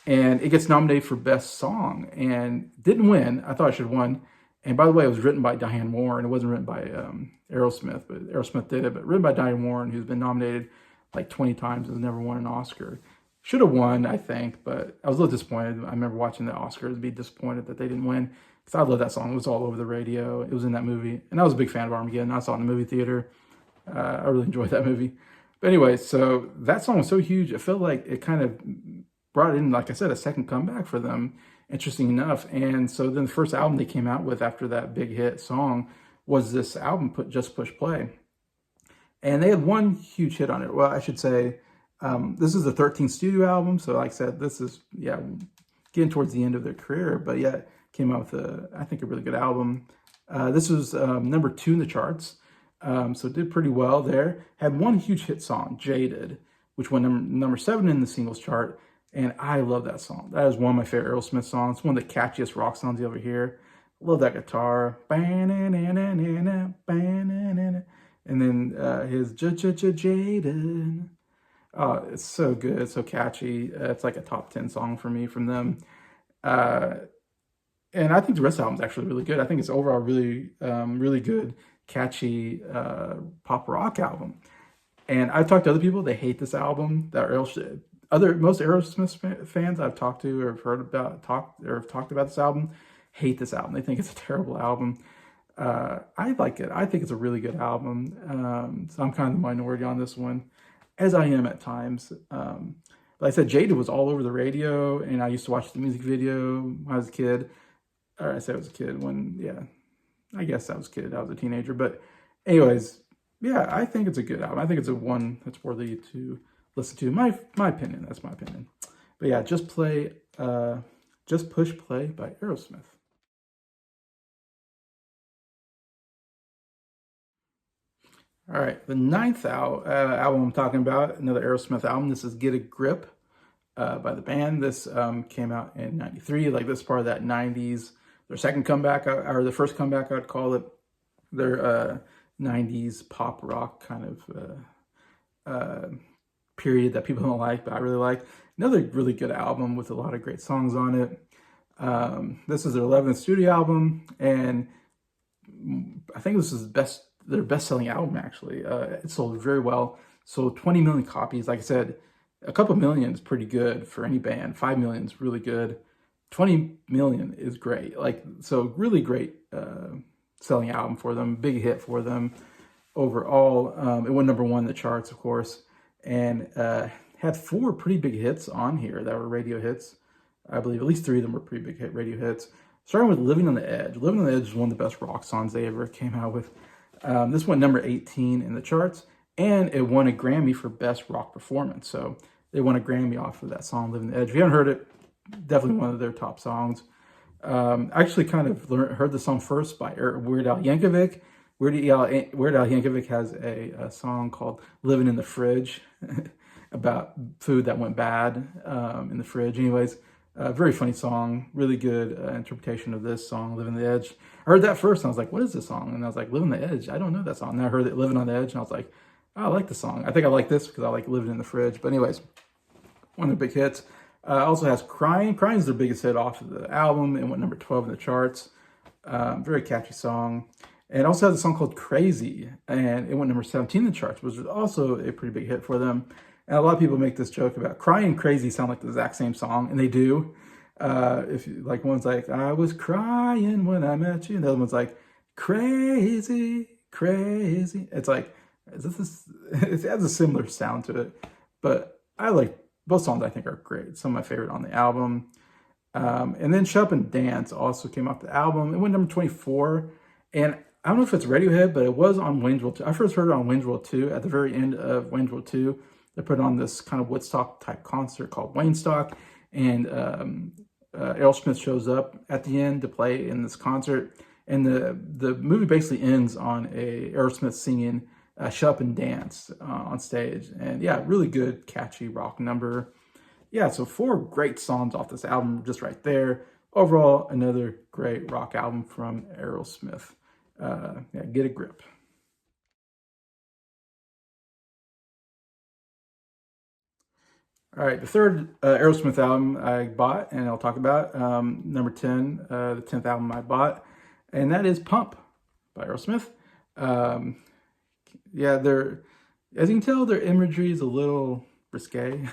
And it gets nominated for Best Song and didn't win. I thought it should have won. And by the way, it was written by Diane Warren. It wasn't written by Aerosmith, but Aerosmith did it. But written by Diane Warren, who's been nominated like 20 times and has never won an Oscar. Should have won, I think, but I was a little disappointed. I remember watching the Oscars and be disappointed that they didn't win because I love that song. It was all over the radio. It was in that movie. And I was a big fan of Armageddon. I saw it in the movie theater. I really enjoyed that movie. But anyway, so that song was so huge. It felt like it kind of brought in, like I said, a second comeback for them, interesting enough. And so then the first album they came out with after that big hit song was this album, Just Push Play. And they had one huge hit on it. Well, I should say, this is the 13th studio album. So like I said, this is, getting towards the end of their career. But yeah, came out with, I think, a really good album. This was number 2 in the charts. So it did pretty well there. Had one huge hit song, Jaded, which went number 7 in the singles chart. And I love that song. That is one of my favorite Aerosmith songs. It's one of the catchiest rock songs you ever hear. Love that guitar. And then his Jaded. Oh, it's so good. It's so catchy. It's like a top 10 song for me from them. And I think the rest of the album is actually really good. I think it's overall really, really good, catchy pop rock album. And I've talked to other people, they hate this album. Most Aerosmith fans I've talked to or have heard about, talked about this album, hate this album. They think it's a terrible album. I like it. I think it's a really good album. So I'm kind of the minority on this one, as I am at times. Like I said, Jada was all over the radio, and I used to watch the music video when I was a kid. Or I said I was a kid when, yeah, I guess I was a kid. I was a teenager. But anyways, yeah, I think it's a good album. I think it's a one that's worthy to listen to. My opinion. That's my opinion. But yeah, just push play by Aerosmith. All right, the ninth album I'm talking about, another Aerosmith album. This is Get a Grip by the band. This came out in '93. Like, this part of that '90s, their second comeback, or the first comeback, I'd call it. Their '90s pop rock kind of period that people don't like, but I really like. Another really good album with a lot of great songs on it. This is their 11th studio album, and I think this is their best-selling album, actually. It sold very well. Sold 20 million copies. Like I said, a couple million is pretty good for any band. 5 million is really good. 20 million is great. Like, so really great selling album for them. Big hit for them overall. It went #1 in the charts, of course, and had 4 pretty big hits on here that were radio hits. I believe at least 3 of them were pretty big hit radio hits. Starting with Living on the Edge. Living on the Edge is one of the best rock songs they ever came out with. This went #18 in the charts, and it won a Grammy for Best Rock Performance. So they won a Grammy off of that song, Living on the Edge. If you haven't heard it, definitely one of their top songs. I actually kind of heard the song first by Weird Al Yankovic. Weird Al Yankovic has a song called Living in the Fridge about food that went bad in the fridge. Anyways, very funny song, really good interpretation of this song, Living on the Edge. I heard that first, and I was like, what is this song? And I was like, Living on the Edge, I don't know that song. And I heard it, Living on the Edge, and I was like, oh, I like the song. I think I like this because I like Living in the Fridge. But anyways, one of the big hits. Also has Crying. Crying is their biggest hit off of the album. It went #12 in the charts. Very catchy song. And it also has a song called Crazy, and it went #17 in the charts, which was also a pretty big hit for them. And a lot of people make this joke about Crying and Crazy sound like the exact same song, and they do. If you, like, one's like, I was crying when I met you, and the other one's like, crazy, crazy. It's like, it has a similar sound to it. But I like both songs. I think are great. Some of my favorite on the album. And then Shut Up and Dance also came off the album. It went #24, and I don't know if it's Radiohead, but it was on Wayne's World 2. I first heard it on Wayne's World 2. At the very end of Wayne's World 2, they put on this kind of Woodstock type concert called Wayne Stock, and Aerosmith shows up at the end to play in this concert. And the movie basically ends on a Aerosmith singing Shut Up and Dance on stage. And yeah, really good, catchy rock number. Yeah, so 4 great songs off this album just right there. Overall, another great rock album from Aerosmith. Yeah, Get a Grip. All right, the third Aerosmith album I bought, and I'll talk about, #10, the 10th album I bought, and that is Pump by Aerosmith. Yeah, as you can tell, their imagery is a little risque,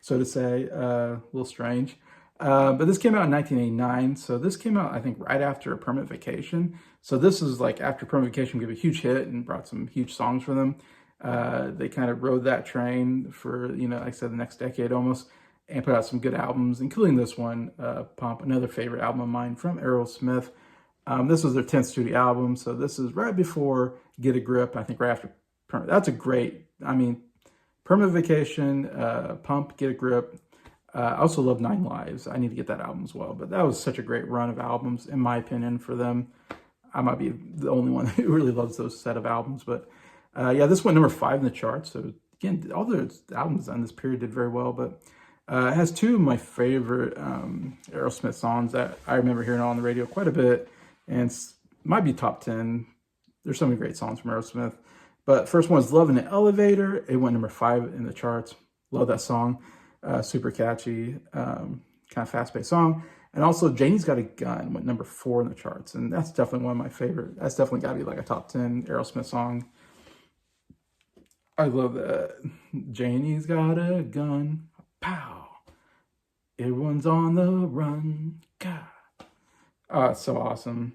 so to say, a little strange. But this came out in 1989, so this came out, I think, right after Permanent Vacation. So this is like after Permanent Vacation gave a huge hit and brought some huge songs for them. They kind of rode that train for, like I said, the next decade almost, and put out some good albums, including this one, Pump, another favorite album of mine from Aerosmith. This was their 10th studio album, so this is right before Get a Grip, I think right after Permanent. That's a great, Permanent Vacation, Pump, Get a Grip. I also love 9 Lives. I need to get that album as well, but that was such a great run of albums, in my opinion, for them. I might be the only one who really loves those set of albums, but yeah, this went #5 in the charts. So again, all the albums on this period did very well, but it has 2 of my favorite Aerosmith songs that I remember hearing on the radio quite a bit, and might be top 10. There's so many great songs from Aerosmith, but first one is Love in the Elevator. It went #5 in the charts. Love that song. Super catchy, kind of fast-paced song. And also, Janie's Got a Gun went #4 in the charts, and that's definitely one of my favorite. That's definitely got to be like a top 10 Aerosmith song. I love that. Janie's got a gun, pow. Everyone's on the run, God. It's so awesome.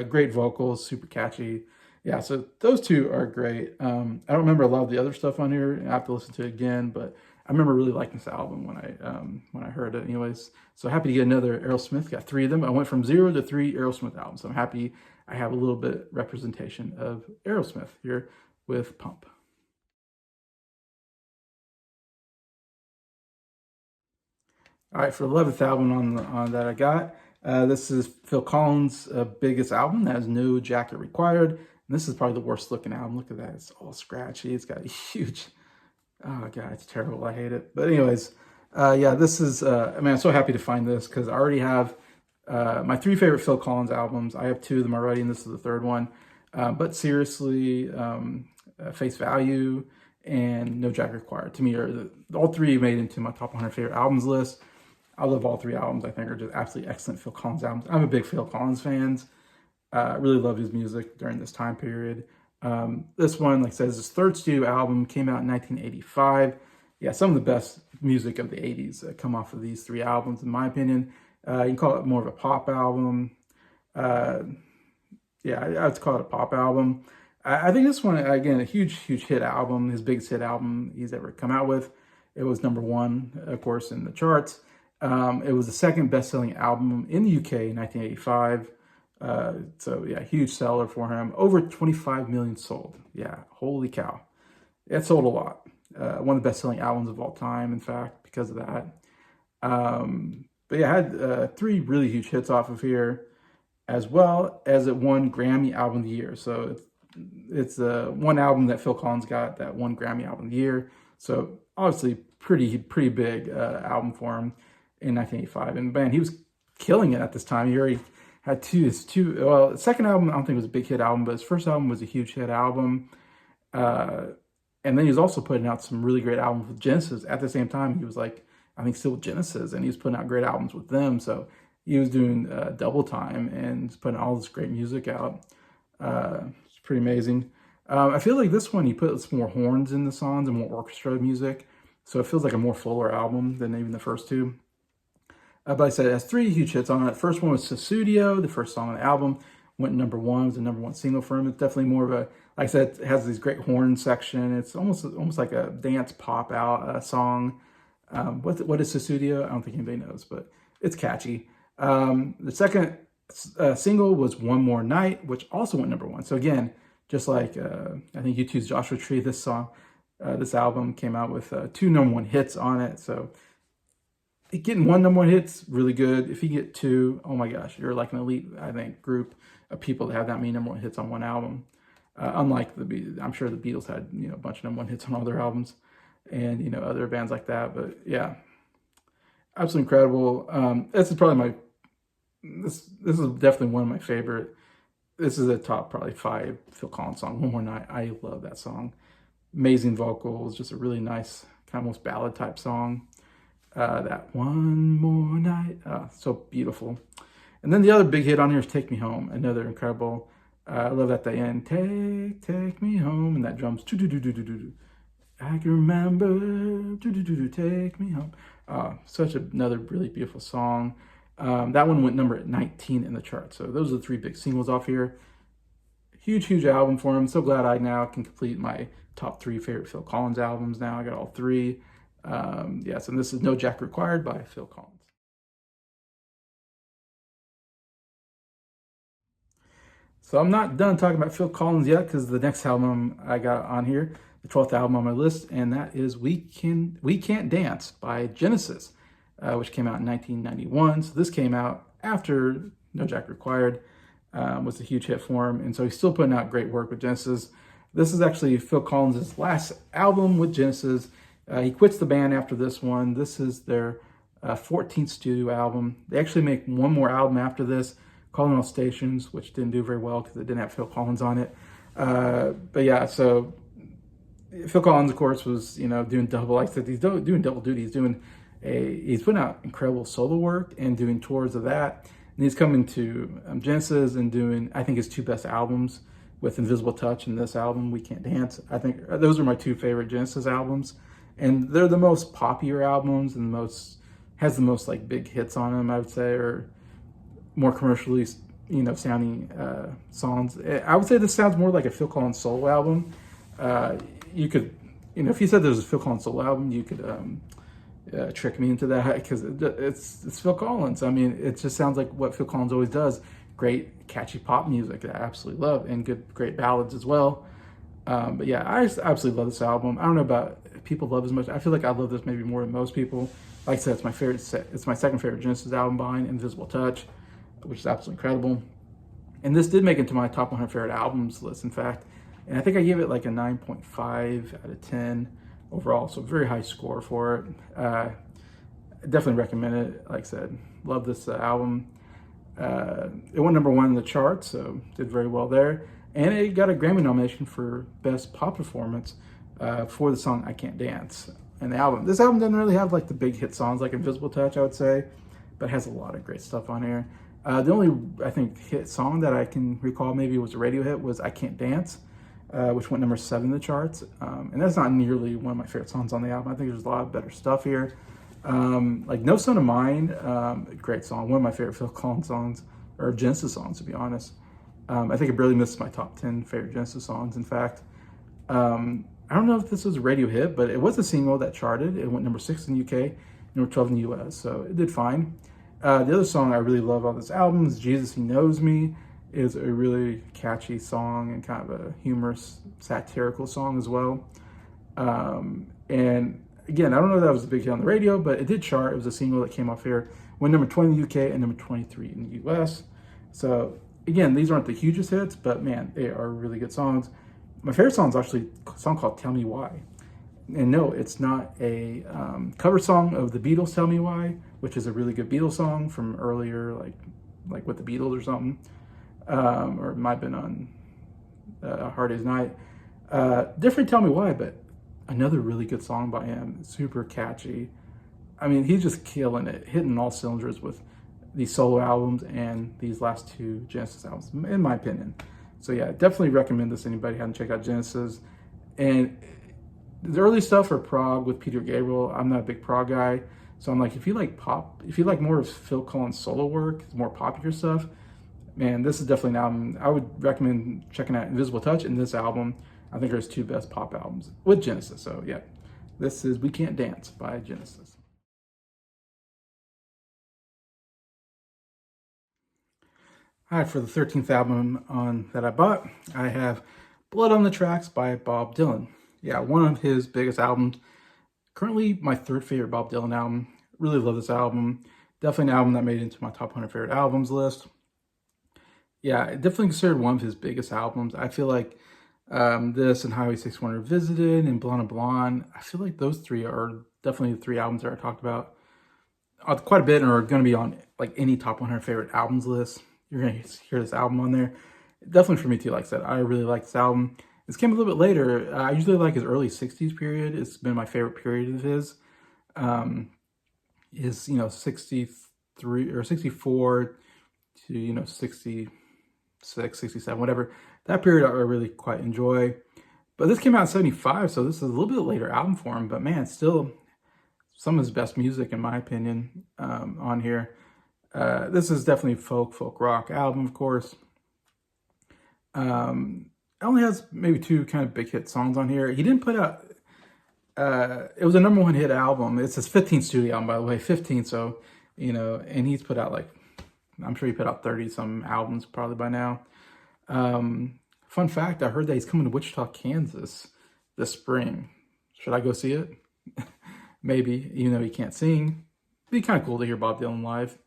Great vocals, super catchy. Yeah, so those two are great. I don't remember a lot of the other stuff on here. I have to listen to it again, but I remember really liking this album when I heard it. Anyways, so happy to get another Aerosmith. Got three of them. I went from 0 to 3 Aerosmith albums. So I'm happy I have a little bit representation of Aerosmith here with Pump. All right, for the 11th album on that I got, this is Phil Collins' biggest album that has no jacket required. And this is probably the worst looking album. Look at that. It's all scratchy. It's got a huge, oh God, it's terrible. I hate it. But anyways, yeah, this is, I mean, I'm so happy to find this because I already have my three favorite Phil Collins albums. I have two of them already, and this is the third one. But seriously, Face Value and No Jacket Required to me are all three made into my top 100 favorite albums list. I love all three albums. I think are just absolutely excellent Phil Collins albums. I'm a big Phil Collins fan. Really loved his music during this time period. This one, like I said, is his third studio album, came out in 1985. Yeah, some of the best music of the 80s come off of these three albums, in my opinion. You can call it more of a pop album. Uh, yeah, I would call it a pop album. I think this one, again, a huge, huge hit album, his biggest hit album he's ever come out with. It was number one, of course, in the charts. It was the second best-selling album in the UK in 1985. So yeah, huge seller for him. Over 25 million sold. Yeah, holy cow. It sold a lot. One of the best-selling albums of all time, in fact, because of that. But yeah, I had three really huge hits off of here, as well as it won Grammy Album of the Year. So it's one album that Phil Collins got that won Grammy Album of the Year. So obviously pretty big album for him in 1985. And man, he was killing it at this time. He already had well, the second album I don't think was a big hit album, but his first album was a huge hit album. And then he was also putting out some really great albums with Genesis at the same time. He was like, I think still with Genesis, and he was putting out great albums with them. So he was doing double time and putting all this great music out. It's pretty amazing. I feel like this one, he put some more horns in the songs and more orchestra music. So it feels like a more fuller album than even the first two. But I said it has three huge hits on it. First one was Susudio, the first song on the album. Went number one, was the number one single for him. It's definitely more of a, like I said, it has these great horn section. It's almost like a dance pop out song. What is Susudio? I don't think anybody knows, but it's catchy. The second single was One More Night, which also went number one. So again, just like I think U2's Joshua Tree, this album came out with two number one hits on it. So getting one number one hit's really good. If you get two, oh my gosh, you're like an elite, I think, group of people that have that many number one hits on one album. Unlike I'm sure the Beatles had a bunch of number one hits on all their albums, and other bands like that. But yeah, absolutely incredible. This is probably this is definitely one of my favorite. This is a top probably 5 Phil Collins song. One More Night. I love that song. Amazing vocals, just a really nice kind of almost ballad type song. That One More Night, so beautiful. And then the other big hit on here is Take Me Home, another incredible. I love that at the end, take me home, and that drums, I can remember, take me home. Such another really beautiful song. That one went number 19 in the chart. So those are the three big singles off here. Huge album for him. So glad I now can complete my top 3 favorite Phil Collins albums now. I got all 3. Yes, and this is No Jack Required by Phil Collins. So I'm not done talking about Phil Collins yet, because the next album I got on here, the 12th album on my list, and that is We Can't Dance by Genesis, which came out in 1991. So this came out after No Jack Required, was a huge hit for him, and so he's still putting out great work with Genesis. This is actually Phil Collins' last album with Genesis. He quits the band after this one. This is their 14th studio album. They actually make one more album after this, Calling All Stations, which didn't do very well because it didn't have Phil Collins on it. But yeah, so Phil Collins, of course, was doing double. Like I said, he's doing double duty. He's putting out incredible solo work and doing tours of that. And he's coming to Genesis and doing, I think, his 2 best albums with Invisible Touch and this album, We Can't Dance. I think those are my 2 favorite Genesis albums. And they're the most popular albums and has the most like big hits on them, I would say, or more commercially, sounding songs. I would say this sounds more like a Phil Collins solo album. You could, if you said there was a Phil Collins solo album, you could trick me into that because it's Phil Collins. I mean, it just sounds like what Phil Collins always does. Great, catchy pop music that I absolutely love, and great ballads as well. But yeah, I just absolutely love this album. I don't know about if people love as much. I feel like I love this maybe more than most people. Like I said, it's my favorite. It's my second favorite Genesis album behind Invisible Touch, which is absolutely incredible. And this did make it to my top 100 favorite albums list, in fact. And I think I gave it like a 9.5 out of 10 overall, so very high score for it. Definitely recommend it. Like I said, love this album. It went #1 in the charts, so did very well there. And it got a Grammy nomination for Best Pop Performance for the song I Can't Dance in the album. This album doesn't really have like the big hit songs like Invisible Touch, I would say, but it has a lot of great stuff on here. The only, I think, hit song that I can recall maybe was a radio hit was I Can't Dance, which went #7 in the charts. And that's not nearly one of my favorite songs on the album. I think there's a lot of better stuff here. Like No Son of Mine, great song. One of my favorite Phil Collins songs, or Genesis songs, to be honest. I think it barely missed my top 10 favorite Genesis songs, in fact. I don't know if this was a radio hit, but it was a single that charted. It went #6 in the UK, #12 in the US, so it did fine. The other song I really love on this album is Jesus, He Knows Me. Is a really catchy song and kind of a humorous, satirical song as well. And again, I don't know if that was a big hit on the radio, but it did chart. It was a single that came off here. Went #20 in the UK and #23 in the US. So again, these aren't the hugest hits, but man, they are really good songs. My favorite song is actually a song called Tell Me Why. And no, it's not a cover song of the Beatles' Tell Me Why, which is a really good Beatles song from earlier, like with the Beatles or something. Or it might have been on A Hard Day's Night. Different Tell Me Why, but another really good song by him. Super catchy. I mean, he's just killing it, hitting all cylinders with these solo albums and these last two Genesis albums, in my opinion. So yeah, definitely recommend this to anybody who hasn't checked out Genesis. And the early stuff for prog with Peter Gabriel, I'm not a big prog guy. So I'm like, if you like pop, if you like more of Phil Collins solo work, more popular stuff, man, this is definitely an album. I would recommend checking out Invisible Touch and this album. I think there's two best pop albums with Genesis. So yeah, this is We Can't Dance by Genesis. All right, for the 13th album that I bought, I have Blood on the Tracks by Bob Dylan. Yeah, one of his biggest albums. Currently my third favorite Bob Dylan album. Really love this album. Definitely an album that made it into my top 100 favorite albums list. Yeah, definitely considered one of his biggest albums. I feel like this and Highway 601 Revisited and Blonde on Blonde, I feel like those three are definitely the three albums that I talked about quite a bit and are going to be on like any top 100 favorite albums list. You're going to hear this album on there. Definitely for me too, like I said, I really like this album. This came a little bit later. I usually like his early 60s period. It's been my favorite period of his. 63 or 64 to, 66, 67, whatever. That period I really quite enjoy. But this came out in 75, so this is a little bit later album for him. But man, still some of his best music, in my opinion, on here. This is definitely a folk rock album, of course. It only has maybe two kind of big hit songs on here. He didn't put out, it was a #1 hit album. It's his 15th studio album, by the way, 15. So, and he's put out I'm sure he put out 30 some albums probably by now. Fun fact, I heard that he's coming to Wichita, Kansas this spring. Should I go see it? Maybe, even though he can't sing. It'd be kind of cool to hear Bob Dylan live.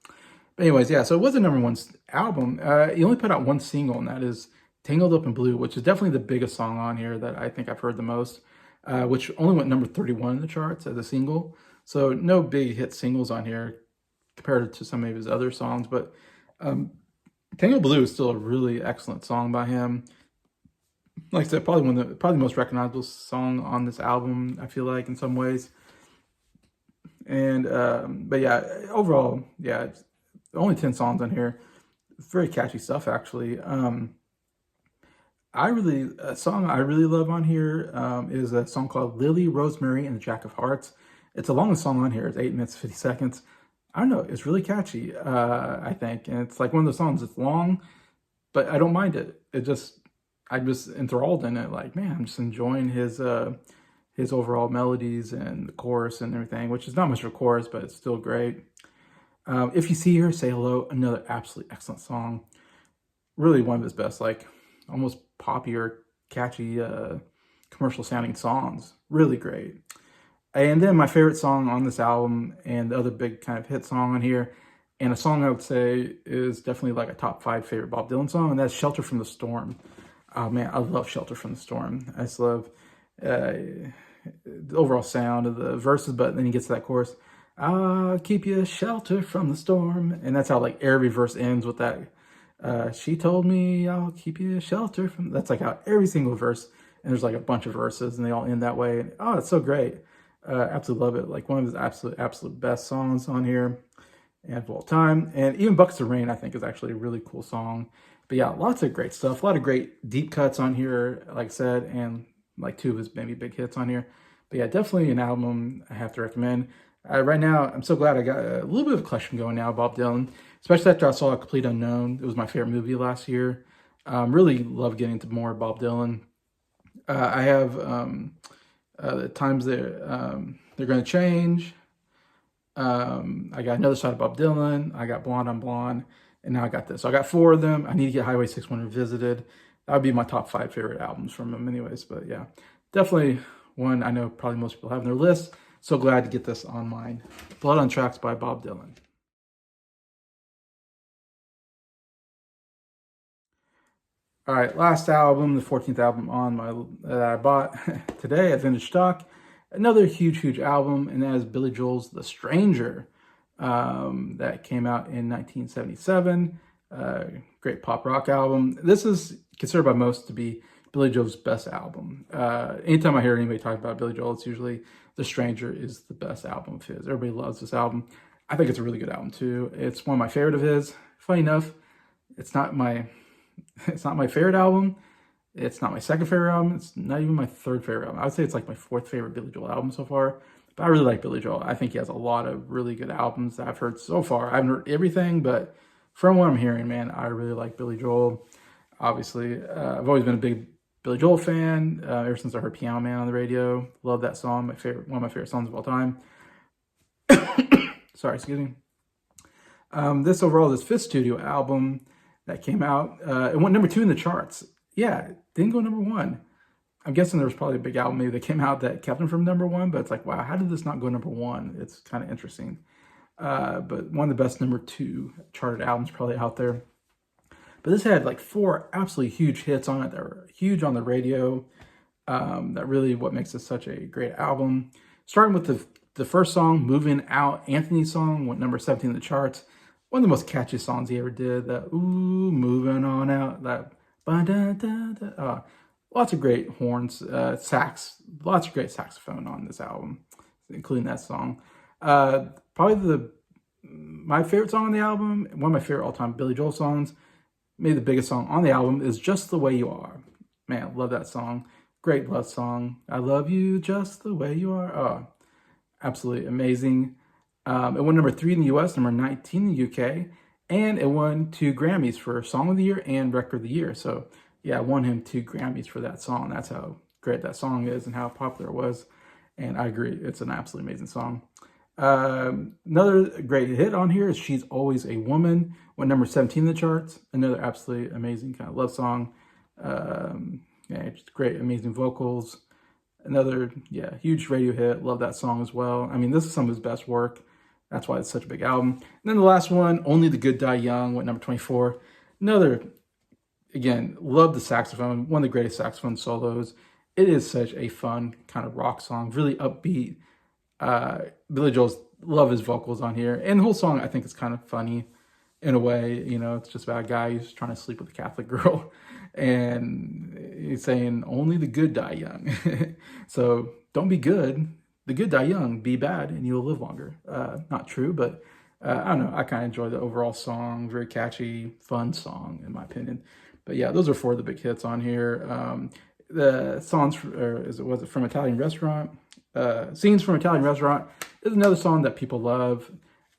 But anyways, yeah, so it was a #1 album. He only put out one single, and that is Tangled Up in Blue, which is definitely the biggest song on here that I think I've heard the most, which only went #31 in the charts as a single. So no big hit singles on here compared to some of his other songs, but Tangled Blue is still a really excellent song by him. Like I said, probably the most recognizable song on this album, I feel like, in some ways. And but yeah, overall, yeah, it's only 10 songs on here. Very catchy stuff, actually. A song I really love on here is a song called Lily, Rosemary, and the Jack of Hearts. It's the longest song on here. It's 8 minutes, 50 seconds. I don't know, it's really catchy, I think. And it's like one of those songs, it's long, but I don't mind it. I'm just enthralled in it. Like, man, I'm just enjoying his overall melodies and the chorus and everything, which is not much of a chorus, but it's still great. If You See Her, Say Hello, another absolutely excellent song. Really one of his best, like almost poppy or catchy commercial sounding songs. Really great. And then my favorite song on this album and the other big kind of hit song on here, and a song I would say is definitely like a top 5 favorite Bob Dylan song, and that's Shelter from the Storm. Oh man, I love Shelter from the Storm. I just love the overall sound of the verses, but then he gets to that chorus, I'll keep you shelter from the storm. And that's how like every verse ends with that. She told me I'll keep you shelter from, that's like how every single verse, and there's like a bunch of verses and they all end that way. And, oh, it's so great. Absolutely love it. Like one of his absolute best songs on here and of all time. And even Buckets of Rain, I think, is actually a really cool song. But yeah, lots of great stuff. A lot of great deep cuts on here, like I said, and like 2 of his maybe big hits on here. But yeah, definitely an album I have to recommend. Right now, I'm so glad I got a little bit of a collection going now, Bob Dylan, especially after I saw A Complete Unknown. It was my favorite movie last year. Really love getting into more Bob Dylan. I have the Times They're Going to Change. I got Another Side of Bob Dylan. I got Blonde on Blonde. And now I got this. So I got 4 of them. I need to get Highway 61 Revisited. That would be my top 5 favorite albums from him anyways. But yeah, definitely one I know probably most people have on their list. So glad to get this on mine. Blood on Tracks by Bob Dylan. All right, last album, the 14th album on my that I bought today at Vintage Stock. Another huge album, and that is Billy Joel's The Stranger, that came out in 1977. Great pop rock album. This is considered by most to be Billy Joel's best album. Anytime I hear anybody talk about Billy Joel, it's usually The Stranger is the best album of his. Everybody loves this album. I think it's a really good album too. It's one of my favorite of his. Funny enough, it's not my favorite album. It's not my second favorite album. It's not even my third favorite album. I would say it's like my 4th favorite Billy Joel album so far. But I really like Billy Joel. I think he has a lot of really good albums that I've heard so far. I haven't heard everything, but from what I'm hearing, man, I really like Billy Joel. Obviously, I've always been a big Billy Joel fan ever since I heard Piano Man on the radio. Love that song. One of my favorite songs of all time. Sorry, excuse me. This 5th studio album that came out, it went number 2 in the charts. Yeah, it didn't go number 1. I'm guessing there was probably a big album maybe that came out that kept him from number 1, but it's like, wow, how did this not go number 1? It's kind of interesting. But one of the best number 2 charted albums probably out there. But this had like 4 absolutely huge hits on it that were huge on the radio. That really what makes this such a great album. Starting with the first song, Moving Out, Anthony's song, went number 17 in the charts. One of the most catchy songs he ever did. That ooh, moving on out. That ba-da-da-da. Lots of great horns, sax, lots of great saxophone on this album, including that song. Probably my favorite song on the album, one of my favorite all-time Billy Joel songs, maybe the biggest song on the album, is Just the Way You Are. Man, love that song. Great love song. I love you just the way you are. Oh, absolutely amazing. It won number 3 in the US, number 19 in the UK, and it won 2 Grammys for Song of the Year and Record of the Year. So yeah, I won him 2 Grammys for that song. That's how great that song is and how popular it was. And I agree, it's an absolutely amazing song. Another great hit on here is She's Always a Woman, went number 17 in the charts. Another absolutely amazing kind of love song. Yeah, just great, amazing vocals. Another, yeah, huge radio hit. Love that song as well. I mean, this is some of his best work. That's why it's such a big album. And then the last one, Only the Good Die Young, went number 24. Another, again, love the saxophone. One of the greatest saxophone solos. It is such a fun kind of rock song, really upbeat. Billy Joel's love his vocals on here. And the whole song, I think, is kind of funny in a way. You know, it's just about a guy who's trying to sleep with a Catholic girl. And he's saying, only the good die young. So don't be good. The good die young. Be bad and you'll live longer. Not true, but I don't know. I kind of enjoy the overall song. Very catchy, fun song, in my opinion. But yeah, those are 4 of the big hits on here. The songs, was it From Italian Restaurant? Scenes from Italian Restaurant is another song that people love.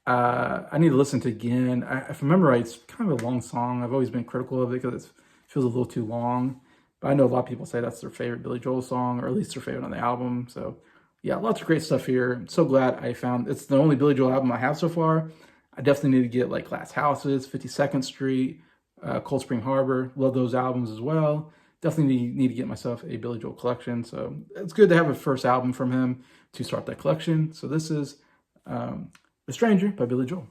I need to listen to it again. If I remember right, it's kind of a long song. I've always been critical of it because it feels a little too long. But I know a lot of people say that's their favorite Billy Joel song, or at least their favorite on the album. So yeah, lots of great stuff here. I'm so glad I found it's the only Billy Joel album I have so far. I definitely need to get like Glass Houses, 52nd Street, Cold Spring Harbor. Love those albums as well. Definitely need to get myself a Billy Joel collection. So it's good to have a first album from him to start that collection. So this is The Stranger by Billy Joel.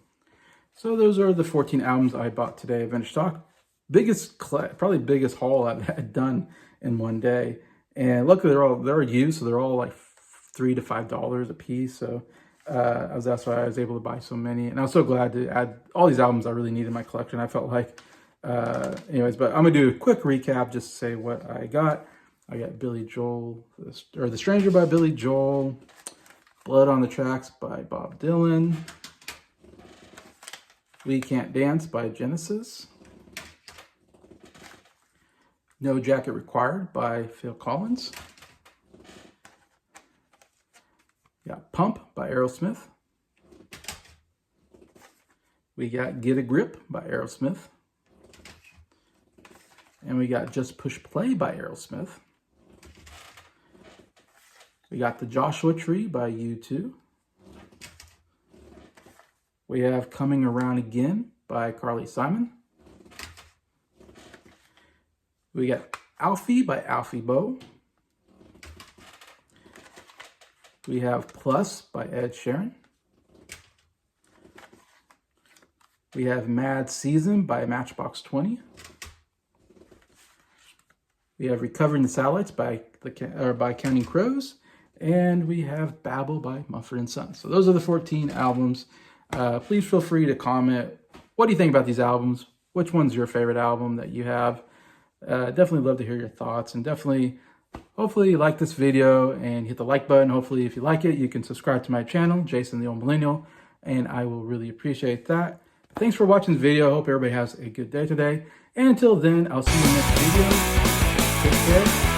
So those are the 14 albums I bought today at Vintage Stock. Probably biggest haul I've done in one day. And luckily they're used, so they're all like $3 to $5 a piece. So that's why I was able to buy so many. And I was so glad to add all these albums I really needed in my collection. I felt like, anyways, but I'm gonna do a quick recap just to say what I got. I got Billy Joel, or The Stranger by Billy Joel, Blood on the Tracks by Bob Dylan, We Can't Dance by Genesis, No Jacket Required by Phil Collins, got Pump by Aerosmith, we got Get a Grip by Aerosmith, and we got Just Push Play by Aerosmith. We got The Joshua Tree by U2. We have Coming Around Again by Carly Simon. We got Alfie by Alfie Boe. We have Plus by Ed Sheeran. We have Mad Season by Matchbox 20. We have Recovering the Satellites by Counting Crows. And we have Babel by Mumford & Sons. So those are the 14 albums. Please feel free to comment. What do you think about these albums? Which one's your favorite album that you have? Definitely love to hear your thoughts. And definitely, hopefully you like this video and hit the like button. Hopefully if you like it, you can subscribe to my channel, Jason the Old Millennial. And I will really appreciate that. Thanks for watching this video. I hope everybody has a good day today. And until then, I'll see you in the next video. Take care.